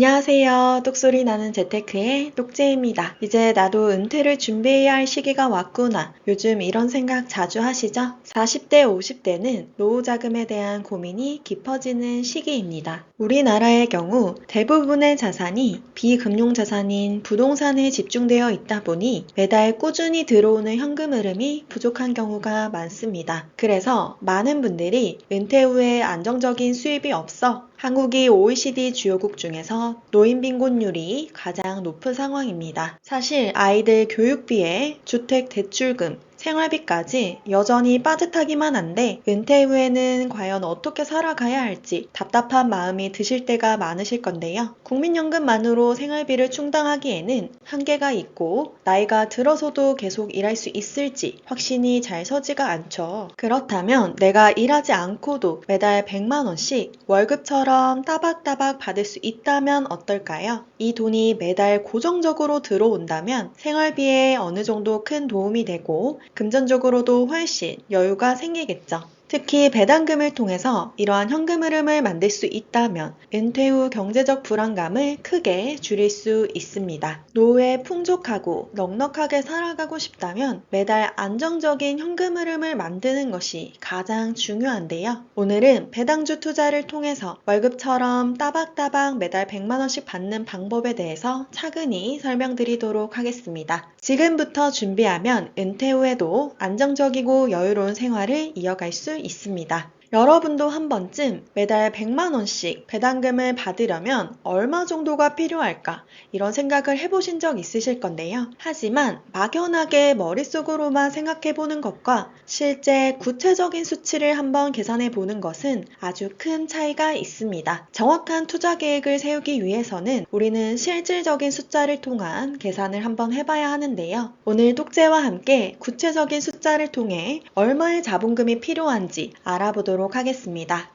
안녕하세요. 똑소리 나는 재테크의 똑재입니다. 이제 나도 은퇴를 준비해야 할 시기가 왔구나. 요즘 이런 생각 자주 하시죠? 40대, 50대는 노후 자금에 대한 고민이 깊어지는 시기입니다. 우리나라의 경우 대부분의 자산이 비금융 자산인 부동산에 집중되어 있다 보니 매달 꾸준히 들어오는 현금 흐름이 부족한 경우가 많습니다. 그래서 많은 분들이 은퇴 후에 안정적인 수입이 없어 한국이 OECD 주요국 중에서 노인 빈곤율이 가장 높은 상황입니다. 사실 아이들 교육비에 주택 대출금, 생활비까지 여전히 빠듯하기만 한데 은퇴 후에는 과연 어떻게 살아가야 할지 답답한 마음이 드실 때가 많으실 건데요. 국민연금만으로 생활비를 충당하기에는 한계가 있고 나이가 들어서도 계속 일할 수 있을지 확신이 잘 서지가 않죠. 그렇다면 내가 일하지 않고도 매달 100만 원씩 월급처럼 따박따박 받을 수 있다면 어떨까요? 이 돈이 매달 고정적으로 들어온다면 생활비에 어느 정도 큰 도움이 되고 금전적으로도 훨씬 여유가 생기겠죠. 특히 배당금을 통해서 이러한 현금 흐름을 만들 수 있다면 은퇴 후 경제적 불안감을 크게 줄일 수 있습니다. 노후에 풍족하고 넉넉하게 살아가고 싶다면 매달 안정적인 현금 흐름을 만드는 것이 가장 중요한데요. 오늘은 배당주 투자를 통해서 월급처럼 따박따박 매달 100만 원씩 받는 방법에 대해서 차근히 설명드리도록 하겠습니다. 지금부터 준비하면 은퇴 후에도 안정적이고 여유로운 생활을 이어갈 수 있습니다. 여러분도 한 번쯤 매달 100만 원씩 배당금을 받으려면 얼마 정도가 필요할까? 이런 생각을 해보신 적 있으실 건데요. 하지만 막연하게 머릿속으로만 생각해보는 것과 실제 구체적인 수치를 한번 계산해보는 것은 아주 큰 차이가 있습니다. 정확한 투자 계획을 세우기 위해서는 우리는 실질적인 숫자를 통한 계산을 한번 해봐야 하는데요. 오늘 똑재와 함께 구체적인 숫자를 통해 얼마의 자본금이 필요한지 알아보도록 하겠습니다.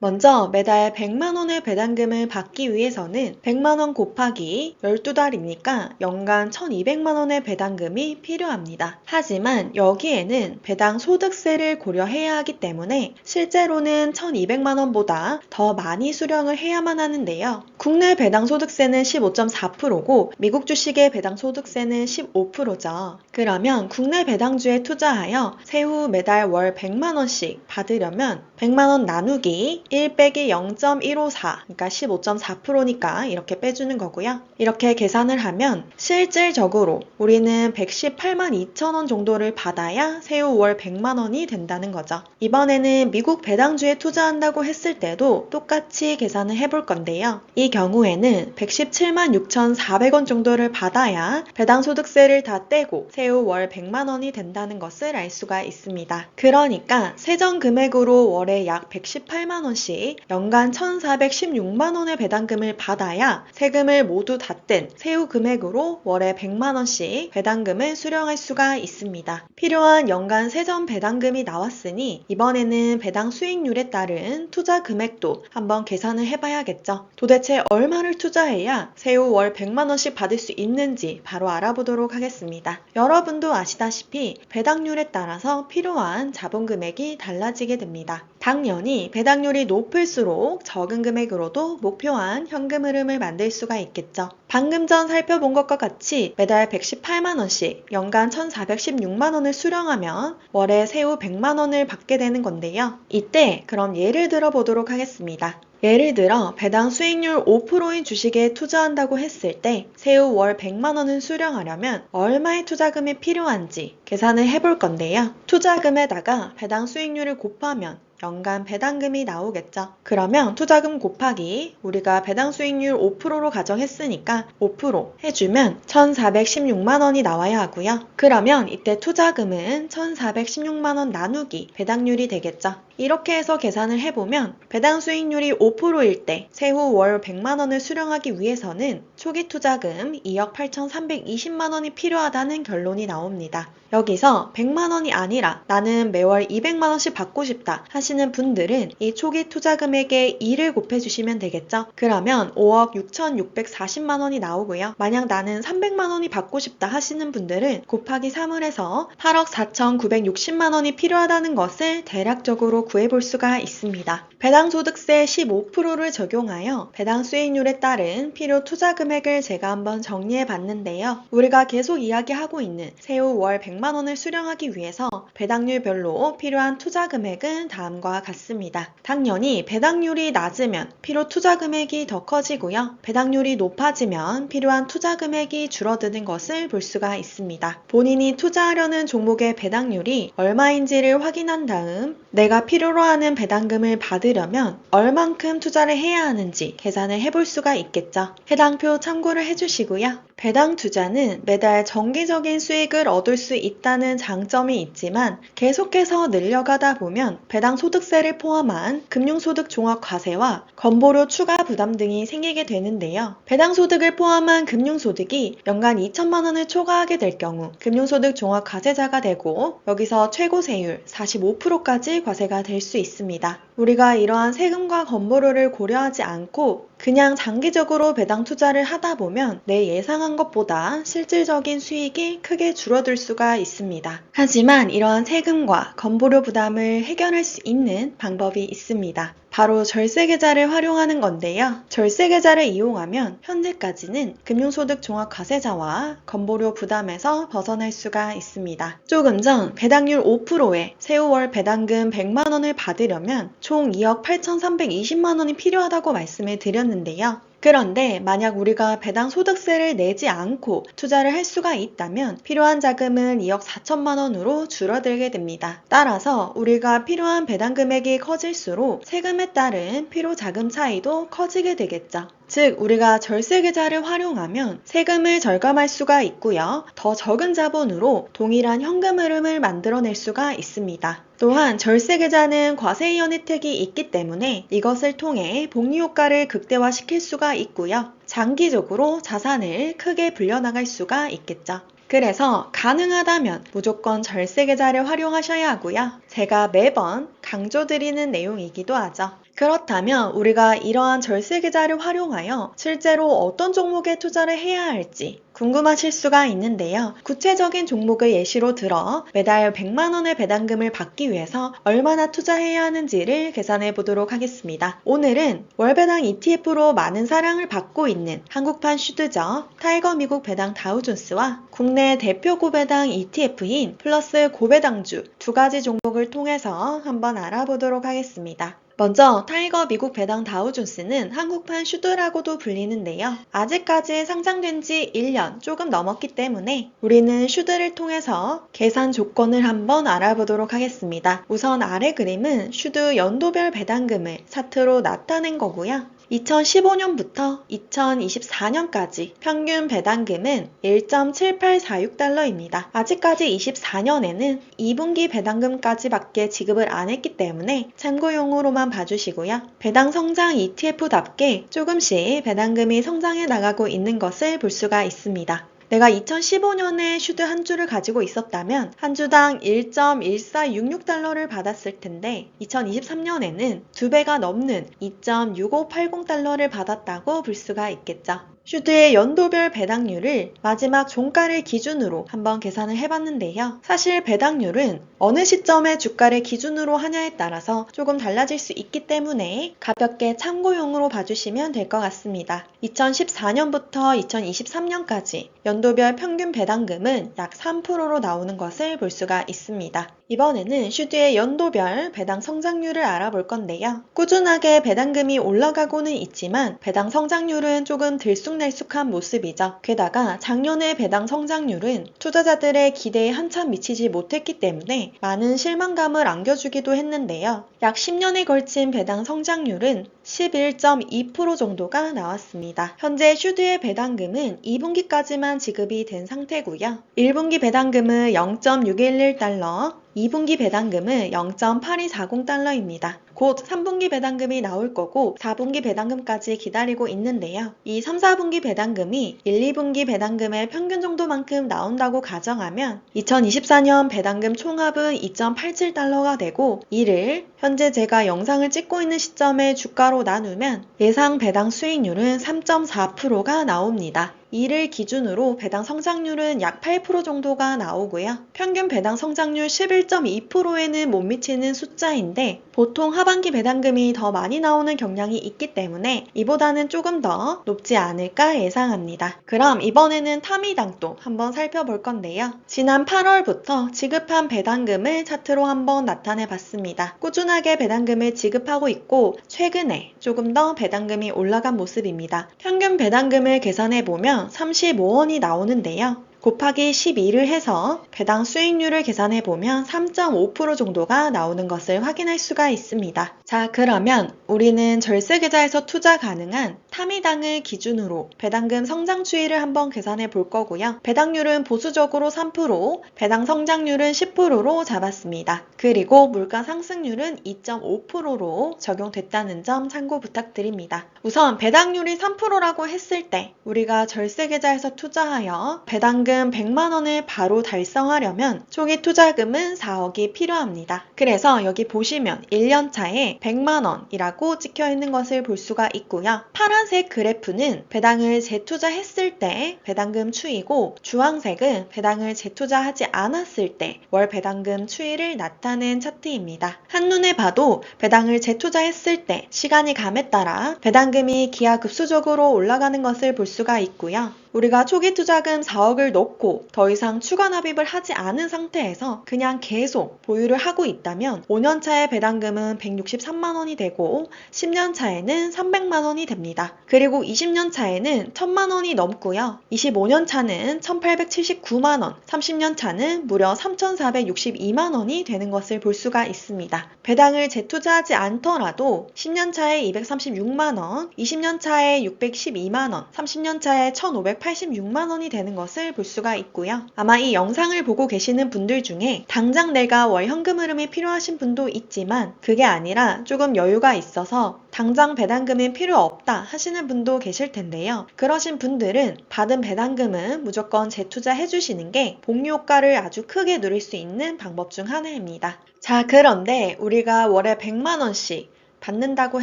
먼저 매달 100만 원의 배당금을 받기 위해서는 100만 원 곱하기 12달이니까 연간 1200만 원의 배당금이 필요합니다. 하지만 여기에는 배당 소득세를 고려해야 하기 때문에 실제로는 1200만 원보다 더 많이 수령을 해야만 하는데요. 국내 배당 소득세는 15.4%고 미국 주식의 배당 소득세는 15%죠. 그러면 국내 배당주에 투자하여 세후 매달 월 100만 원씩 받으려면 100만 원 나누기 1 빼기 0.154, 그러니까 15.4%니까 이렇게 빼주는 거고요. 이렇게 계산을 하면 실질적으로 우리는 118만 2천 원 정도를 받아야 세후 월 100만 원이 된다는 거죠. 이번에는 미국 배당주에 투자한다고 했을 때도 똑같이 계산을 해볼 건데요. 이 경우에는 117만 6,400원 정도를 받아야 배당 소득세를 다 떼고 세후 월 100만 원이 된다는 것을 알 수가 있습니다. 그러니까 세전 금액으로 월에 약 118만 원씩 연간 1,416만 원의 배당금을 받아야 세금을 모두 다 뗀 세후 금액으로 월에 100만 원씩 배당금을 수령할 수가 있습니다. 필요한 연간 세전 배당금이 나왔으니 이번에는 배당 수익률에 따른 투자 금액도 한번 계산을 해봐야겠죠. 도대체 얼마를 투자해야 세후 월 100만 원씩 받을 수 있는지 바로 알아보도록 하겠습니다. 여러분도 아시다시피 배당률에 따라서 필요한 자본 금액이 달라지게 됩니다. 당연히 배당률이 높을수록 적은 금액으로도 목표한 현금 흐름을 만들 수가 있겠죠. 방금 전 살펴본 것과 같이 매달 118만 원씩 연간 1,416만 원을 수령하면 월에 세후 100만 원을 받게 되는 건데요. 이때 그럼 예를 들어 보도록 하겠습니다. 예를 들어 배당 수익률 5%인 주식에 투자한다고 했을 때 세후 월 100만 원을 수령하려면 얼마의 투자금이 필요한지 계산을 해볼 건데요. 투자금에다가 배당 수익률을 곱하면 연간 배당금이 나오겠죠. 그러면 투자금 곱하기 우리가 배당 수익률 5%로 가정했으니까 5% 해주면 1,416만 원이 나와야 하고요. 그러면 이때 투자금은 1,416만 원 나누기 배당률이 되겠죠. 이렇게 해서 계산을 해보면 배당 수익률이 5%일 때 세후 월 100만 원을 수령하기 위해서는 초기 투자금 2억 8,320만 원이 필요하다는 결론이 나옵니다. 여기서 100만 원이 아니라 나는 매월 200만 원씩 받고 싶다 하시는 분들은 이 초기 투자 금액에 2를 곱해주시면 되겠죠. 그러면 5억 6,640만 원이 나오고요. 만약 나는 300만 원이 받고 싶다 하시는 분들은 곱하기 3을 해서 8억 4,960만 원이 필요하다는 것을 대략적으로 구해볼 수가 있습니다. 배당소득세 15%를 적용하여 배당 수익률에 따른 필요 투자 금액을 제가 한번 정리해 봤는데요. 우리가 계속 이야기하고 있는 세후 월 100만 원을 수령하기 위해서 배당률별로 필요한 투자 금액은 다음과 같습니다. 당연히 배당률이 낮으면 필요 투자 금액이 더 커지고요. 배당률이 높아지면 필요한 투자 금액이 줄어드는 것을 볼 수가 있습니다. 본인이 투자하려는 종목의 배당률이 얼마인지를 확인한 다음 내가 필요로 하는 배당금을 받으려면 얼만큼 투자를 해야 하는지 계산을 해볼 수가 있겠죠. 해당 표 참고를 해주시고요. 배당 투자는 매달 정기적인 수익을 얻을 수 있다는 장점이 있지만 계속해서 늘려가다 보면 배당 소득세를 포함한 금융소득 종합과세와 건보료 추가 부담 등이 생기게 되는데요. 배당 소득을 포함한 금융소득이 연간 2천만 원을 초과하게 될 경우 금융소득 종합과세자가 되고 여기서 최고 세율 45%까지 과세가 될 수 있습니다. 우리가 이러한 세금과 건보료를 고려하지 않고 그냥 장기적으로 배당 투자를 하다 보면 내 예상한 것보다 실질적인 수익이 크게 줄어들 수가 있습니다. 하지만 이러한 세금과 건보료 부담을 해결할 수 있는 방법이 있습니다. 바로 절세계좌를 활용하는 건데요. 절세계좌를 이용하면 현재까지는 금융소득 종합과세자와 건보료 부담에서 벗어날 수가 있습니다. 조금 전 배당률 5%에 세후월 배당금 100만 원을 받으려면 총 2억 8,320만 원이 필요하다고 말씀을 드렸는데요. 그런데 만약 우리가 배당 소득세를 내지 않고 투자를 할 수가 있다면 필요한 자금은 2억 4천만 원으로 줄어들게 됩니다. 따라서 우리가 필요한 배당 금액이 커질수록 세금에 따른 필요 자금 차이도 커지게 되겠죠. 즉 우리가 절세계좌를 활용하면 세금을 절감할 수가 있고요. 더 적은 자본으로 동일한 현금 흐름을 만들어낼 수가 있습니다. 또한 절세계좌는 과세이연 혜택이 있기 때문에 이것을 통해 복리 효과를 극대화시킬 수가 있고요. 장기적으로 자산을 크게 불려나갈 수가 있겠죠. 그래서 가능하다면 무조건 절세계좌를 활용하셔야 하고요. 제가 매번 강조드리는 내용이기도 하죠. 그렇다면 우리가 이러한 절세계좌를 활용하여 실제로 어떤 종목에 투자를 해야 할지 궁금하실 수가 있는데요. 구체적인 종목을 예시로 들어 매달 100만 원의 배당금을 받기 위해서 얼마나 투자해야 하는지를 계산해 보도록 하겠습니다. 오늘은 월배당 ETF로 많은 사랑을 받고 있는 한국판 슈드죠. 타이거 미국 배당 다우존스와 국내 대표 고배당 ETF인 플러스 고배당주 두 가지 종목을 통해서 한번 알아보도록 하겠습니다. 먼저 타이거 미국 배당 다우존스는 한국판 슈드라고도 불리는데요. 아직까지 상장된 지 1년 조금 넘었기 때문에 우리는 슈드를 통해서 계산 조건을 한번 알아보도록 하겠습니다. 우선 아래 그림은 슈드 연도별 배당금을 차트로 나타낸 거고요. 2015년부터 2024년까지 평균 배당금은 1.7846달러입니다. 아직까지 24년에는 2분기 배당금까지 밖에 지급을 안 했기 때문에 참고용으로만 봐주시고요. 배당 성장 ETF답게 조금씩 배당금이 성장해 나가고 있는 것을 볼 수가 있습니다. 내가 2015년에 슈드 한 주를 가지고 있었다면 한 주당 1.1466달러를 받았을 텐데 2023년에는 2배가 넘는 2.6580달러를 받았다고 볼 수가 있겠죠. 슈드의 연도별 배당률을 마지막 종가를 기준으로 한번 계산을 해봤는데요. 사실 배당률은 어느 시점의 주가를 기준으로 하냐에 따라서 조금 달라질 수 있기 때문에 가볍게 참고용으로 봐주시면 될 것 같습니다. 2014년부터 2023년까지 연도별 평균 배당금은 약 3%로 나오는 것을 볼 수가 있습니다. 이번에는 슈드의 연도별 배당 성장률을 알아볼 건데요. 꾸준하게 배당금이 올라가고는 있지만 배당 성장률은 조금 들쑥날쑥한 모습이죠. 게다가 작년의 배당 성장률은 투자자들의 기대에 한참 미치지 못했기 때문에 많은 실망감을 안겨주기도 했는데요. 약 10년에 걸친 배당 성장률은 11.2% 정도가 나왔습니다. 현재 슈드의 배당금은 2분기까지만 지급이 된 상태고요. 1분기 배당금은 0.611달러, 2분기 배당금은 0.8240달러입니다. 곧 3분기 배당금이 나올 거고 4분기 배당금까지 기다리고 있는데요. 이 3, 4분기 배당금이 1, 2분기 배당금의 평균 정도만큼 나온다고 가정하면 2024년 배당금 총합은 2.87달러가 되고 이를 현재 제가 영상을 찍고 있는 시점의 주가로 나누면 예상 배당 수익률은 3.4%가 나옵니다. 2를 기준으로 배당 성장률은 약 8% 정도가 나오고요. 평균 배당 성장률 11.2%에는 못 미치는 숫자인데 보통 하반기 배당금이 더 많이 나오는 경향이 있기 때문에 이보다는 조금 더 높지 않을까 예상합니다. 그럼 이번에는 타미당도 한번 살펴볼 건데요. 지난 8월부터 지급한 배당금을 차트로 한번 나타내 봤습니다. 꾸준하게 배당금을 지급하고 있고 최근에 조금 더 배당금이 올라간 모습입니다. 평균 배당금을 계산해 보면 35원이 나오는데요. 곱하기 12를 해서 배당 수익률을 계산해 보면 3.5% 정도가 나오는 것을 확인할 수가 있습니다. 자, 그러면 우리는 절세계좌에서 투자 가능한 타미당을 기준으로 배당금 성장 추이를 한번 계산해 볼 거고요. 배당률은 보수적으로 3%, 배당 성장률은 10%로 잡았습니다. 그리고 물가 상승률은 2.5%로 적용됐다는 점 참고 부탁드립니다. 우선 배당률이 3%라고 했을 때 우리가 절세계좌에서 투자하여 배당금 100만 원을 바로 달성하려면 초기 투자금은 4억이 필요합니다. 그래서 여기 보시면 1년 차에 100만 원이라고 찍혀 있는 것을 볼 수가 있고요. 파란색 그래프는 배당을 재투자했을 때 배당금 추이고 주황색은 배당을 재투자하지 않았을 때 월 배당금 추이를 나타낸 차트입니다. 한눈에 봐도 배당을 재투자했을 때 시간이 감에 따라 배당금이 기하급수적으로 올라가는 것을 볼 수가 있고요. 우리가 초기 투자금 4억을 넣고 더 이상 추가 납입을 하지 않은 상태에서 그냥 계속 보유를 하고 있다면 5년 차의 배당금은 163만 원이 되고 10년 차에는 300만 원이 됩니다. 그리고 20년 차에는 1000만 원이 넘고요. 25년 차는 1879만 원, 30년 차는 무려 3462만 원이 되는 것을 볼 수가 있습니다. 배당을 재투자하지 않더라도 10년 차에 236만 원, 20년 차에 612만 원, 30년 차에 1586만 원이 되는 것을 볼 수가 있고요. 아마 이 영상을 보고 계시는 분들 중에 당장 내가 월 현금 흐름이 필요하신 분도 있지만 그게 아니라 조금 여유가 있어서 당장 배당금이 필요 없다 하시는 분도 계실 텐데요. 그러신 분들은 받은 배당금은 무조건 재투자해 주시는 게 복리 효과를 아주 크게 누릴 수 있는 방법 중 하나입니다. 자, 그런데 우리가 월에 100만 원씩 받는다고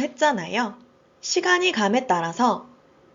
했잖아요. 시간이 감에 따라서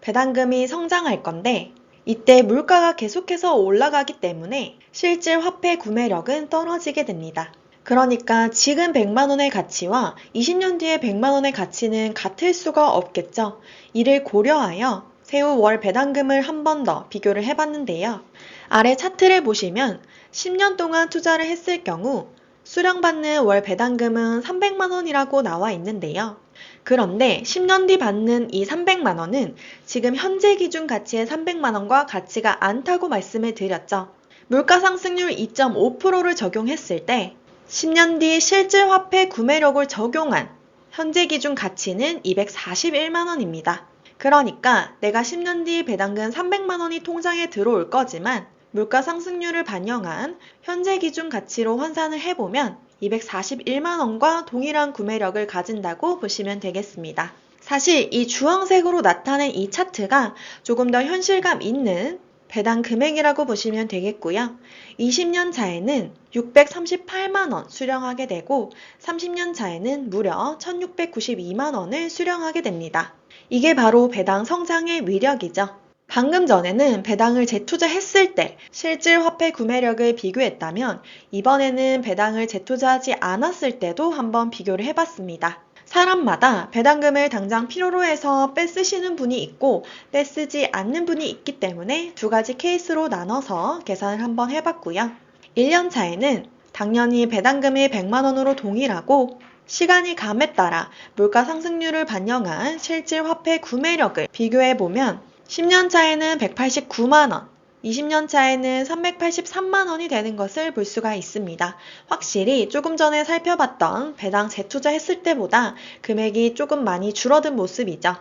배당금이 성장할 건데 이때 물가가 계속해서 올라가기 때문에 실질 화폐 구매력은 떨어지게 됩니다. 그러니까 지금 100만 원의 가치와 20년 뒤에 100만 원의 가치는 같을 수가 없겠죠. 이를 고려하여 세후 월 배당금을 한 번 더 비교를 해봤는데요. 아래 차트를 보시면 10년 동안 투자를 했을 경우 수령받는 월 배당금은 300만 원이라고 나와 있는데요. 그런데 10년 뒤 받는 이 300만 원은 지금 현재 기준 가치의 300만 원과 같지가 않다고 말씀을 드렸죠. 물가 상승률 2.5%를 적용했을 때 10년 뒤 실질 화폐 구매력을 적용한 현재 기준 가치는 241만 원입니다. 그러니까 내가 10년 뒤 배당금 300만 원이 통장에 들어올 거지만 물가 상승률을 반영한 현재 기준 가치로 환산을 해보면 241만 원과 동일한 구매력을 가진다고 보시면 되겠습니다. 사실 이 주황색으로 나타낸 이 차트가 조금 더 현실감 있는 배당 금액이라고 보시면 되겠고요. 20년 차에는 638만 원 수령하게 되고 30년 차에는 무려 1692만 원을 수령하게 됩니다. 이게 바로 배당 성장의 위력이죠. 방금 전에는 배당을 재투자했을 때 실질 화폐 구매력을 비교했다면 이번에는 배당을 재투자하지 않았을 때도 한번 비교를 해봤습니다. 사람마다 배당금을 당장 필요로 해서 뺏으시는 분이 있고 뺏으지 않는 분이 있기 때문에 두 가지 케이스로 나눠서 계산을 한번 해봤고요. 1년 차에는 당연히 배당금이 100만 원으로 동일하고 시간이 감에 따라 물가 상승률을 반영한 실질 화폐 구매력을 비교해보면 10년 차에는 189만 원, 20년 차에는 383만 원이 되는 것을 볼 수가 있습니다. 확실히 조금 전에 살펴봤던 배당 재투자했을 때보다 금액이 조금 많이 줄어든 모습이죠.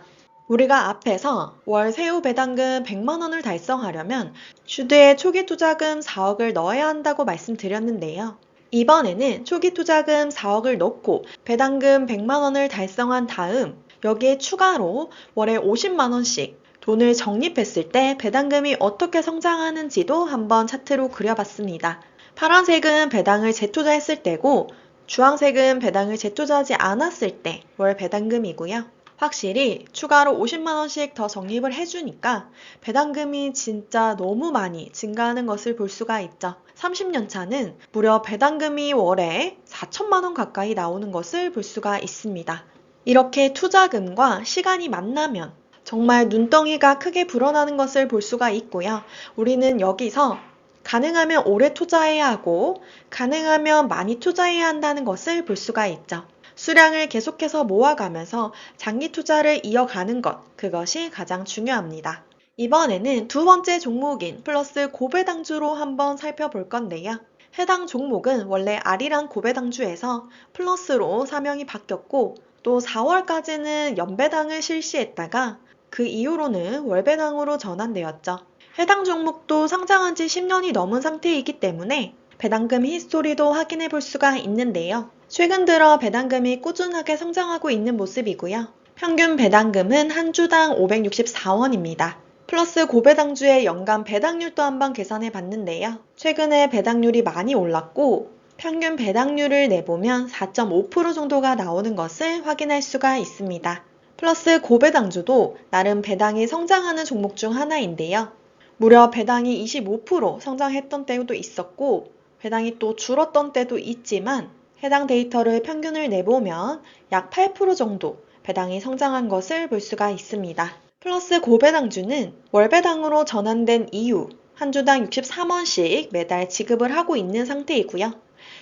우리가 앞에서 월 세후 배당금 100만 원을 달성하려면 슈드에 초기 투자금 4억을 넣어야 한다고 말씀드렸는데요. 이번에는 초기 투자금 4억을 넣고 배당금 100만 원을 달성한 다음 여기에 추가로 월에 50만 원씩 돈을 적립했을 때 배당금이 어떻게 성장하는지도 한번 차트로 그려봤습니다. 파란색은 배당을 재투자했을 때고 주황색은 배당을 재투자하지 않았을 때 월 배당금이고요. 확실히 추가로 50만 원씩 더 적립을 해주니까 배당금이 진짜 너무 많이 증가하는 것을 볼 수가 있죠. 30년 차는 무려 배당금이 월에 4천만 원 가까이 나오는 것을 볼 수가 있습니다. 이렇게 투자금과 시간이 만나면 정말 눈덩이가 크게 불어나는 것을 볼 수가 있고요. 우리는 여기서 가능하면 오래 투자해야 하고 가능하면 많이 투자해야 한다는 것을 볼 수가 있죠. 수량을 계속해서 모아가면서 장기 투자를 이어가는 것, 그것이 가장 중요합니다. 이번에는 두 번째 종목인 플러스 고배당주로 한번 살펴볼 건데요. 해당 종목은 원래 R이란 고배당주에서 플러스로 사명이 바뀌었고 또 4월까지는 연배당을 실시했다가 그 이후로는 월배당으로 전환되었죠. 해당 종목도 상장한 지 10년이 넘은 상태이기 때문에 배당금 히스토리도 확인해 볼 수가 있는데요. 최근 들어 배당금이 꾸준하게 성장하고 있는 모습이고요. 평균 배당금은 한 주당 564원입니다. 플러스 고배당주의 연간 배당률도 한번 계산해 봤는데요. 최근에 배당률이 많이 올랐고 평균 배당률을 내보면 4.5% 정도가 나오는 것을 확인할 수가 있습니다. 플러스 고배당주도 나름 배당이 성장하는 종목 중 하나인데요. 무려 배당이 25% 성장했던 때도 있었고 배당이 또 줄었던 때도 있지만 해당 데이터를 평균을 내보면 약 8% 정도 배당이 성장한 것을 볼 수가 있습니다. 플러스 고배당주는 월배당으로 전환된 이후 한 주당 63원씩 매달 지급을 하고 있는 상태이고요.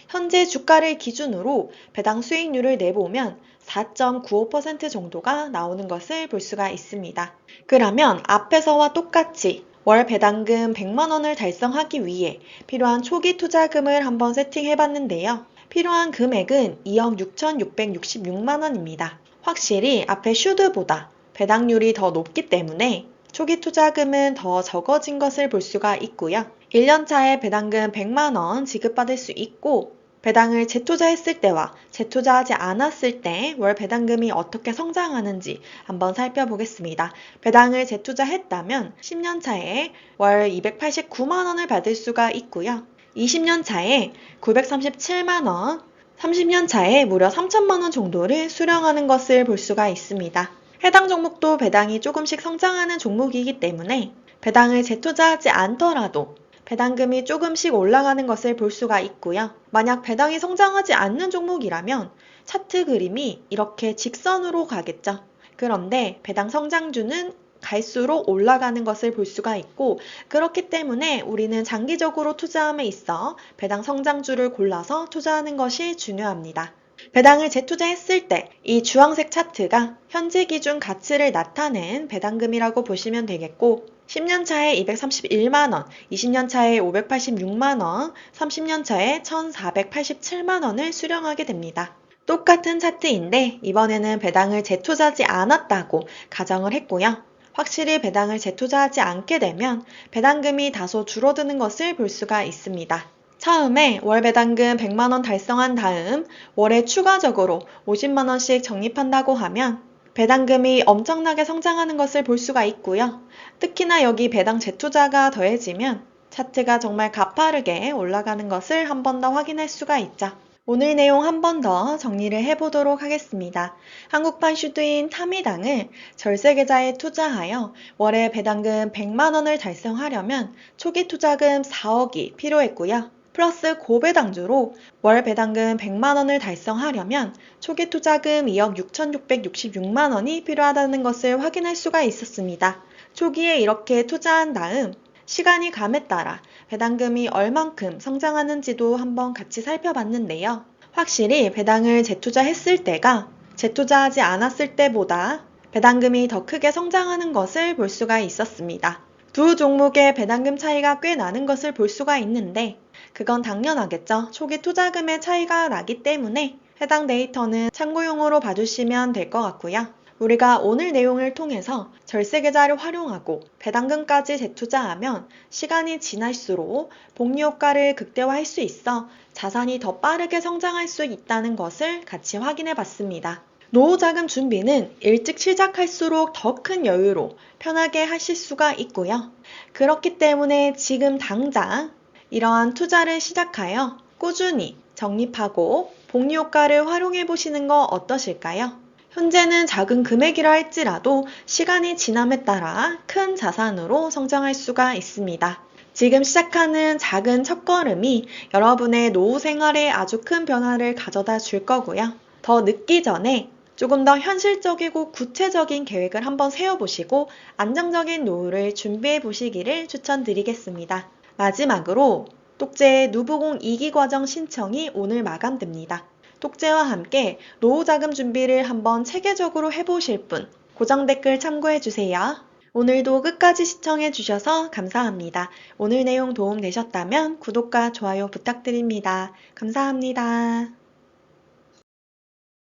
현재 주가를 기준으로 배당 수익률을 내보면 4.95% 정도가 나오는 것을 볼 수가 있습니다. 그러면 앞에서와 똑같이 월 배당금 100만 원을 달성하기 위해 필요한 초기 투자금을 한번 세팅해 봤는데요. 필요한 금액은 2억 6,666만 원입니다. 확실히 앞에 슈드보다 배당률이 더 높기 때문에 초기 투자금은 더 적어진 것을 볼 수가 있고요. 1년 차에 배당금 100만 원 지급받을 수 있고 배당을 재투자했을 때와 재투자하지 않았을 때 월 배당금이 어떻게 성장하는지 한번 살펴보겠습니다. 배당을 재투자했다면 10년 차에 월 289만 원을 받을 수가 있고요. 20년 차에 937만 원, 30년 차에 무려 3천만 원 정도를 수령하는 것을 볼 수가 있습니다. 해당 종목도 배당이 조금씩 성장하는 종목이기 때문에 배당을 재투자하지 않더라도 배당금이 조금씩 올라가는 것을 볼 수가 있고요. 만약 배당이 성장하지 않는 종목이라면 차트 그림이 이렇게 직선으로 가겠죠. 그런데 배당 성장주는 갈수록 올라가는 것을 볼 수가 있고 그렇기 때문에 우리는 장기적으로 투자함에 있어 배당 성장주를 골라서 투자하는 것이 중요합니다. 배당을 재투자했을 때 이 주황색 차트가 현재 기준 가치를 나타낸 배당금이라고 보시면 되겠고 10년 차에 231만 원, 20년 차에 586만 원, 30년 차에 1,487만 원을 수령하게 됩니다. 똑같은 차트인데 이번에는 배당을 재투자하지 않았다고 가정을 했고요. 확실히 배당을 재투자하지 않게 되면 배당금이 다소 줄어드는 것을 볼 수가 있습니다. 처음에 월 배당금 100만 원 달성한 다음 월에 추가적으로 50만 원씩 적립한다고 하면 배당금이 엄청나게 성장하는 것을 볼 수가 있고요. 특히나 여기 배당 재투자가 더해지면 차트가 정말 가파르게 올라가는 것을 한 번 더 확인할 수가 있죠. 오늘 내용 한 번 더 정리를 해보도록 하겠습니다. 한국판 슈드인 타미당을 절세계좌에 투자하여 월에 배당금 100만 원을 달성하려면 초기 투자금 4억이 필요했고요. 플러스 고배당주로 월 배당금 100만 원을 달성하려면 초기 투자금 2억 6,666만 원이 필요하다는 것을 확인할 수가 있었습니다. 초기에 이렇게 투자한 다음 시간이 감에 따라 배당금이 얼만큼 성장하는지도 한번 같이 살펴봤는데요. 확실히 배당을 재투자했을 때가 재투자하지 않았을 때보다 배당금이 더 크게 성장하는 것을 볼 수가 있었습니다. 두 종목의 배당금 차이가 꽤 나는 것을 볼 수가 있는데 그건 당연하겠죠. 초기 투자금의 차이가 나기 때문에 해당 데이터는 참고용으로 봐주시면 될 것 같고요. 우리가 오늘 내용을 통해서 절세계좌를 활용하고 배당금까지 재투자하면 시간이 지날수록 복리 효과를 극대화할 수 있어 자산이 더 빠르게 성장할 수 있다는 것을 같이 확인해 봤습니다. 노후자금 준비는 일찍 시작할수록 더 큰 여유로 편하게 하실 수가 있고요. 그렇기 때문에 지금 당장 이러한 투자를 시작하여 꾸준히 적립하고 복리 효과를 활용해 보시는 거 어떠실까요? 현재는 작은 금액이라 할지라도 시간이 지남에 따라 큰 자산으로 성장할 수가 있습니다. 지금 시작하는 작은 첫걸음이 여러분의 노후 생활에 아주 큰 변화를 가져다 줄 거고요. 더 늦기 전에 조금 더 현실적이고 구체적인 계획을 한번 세워보시고 안정적인 노후를 준비해 보시기를 추천드리겠습니다. 마지막으로 똑제의 누부공 2기 과정 신청이 오늘 마감됩니다. 똑제와 함께 노후 자금 준비를 한번 체계적으로 해보실 분, 고정 댓글 참고해주세요. 오늘도 끝까지 시청해주셔서 감사합니다. 오늘 내용 도움 되셨다면 구독과 좋아요 부탁드립니다. 감사합니다.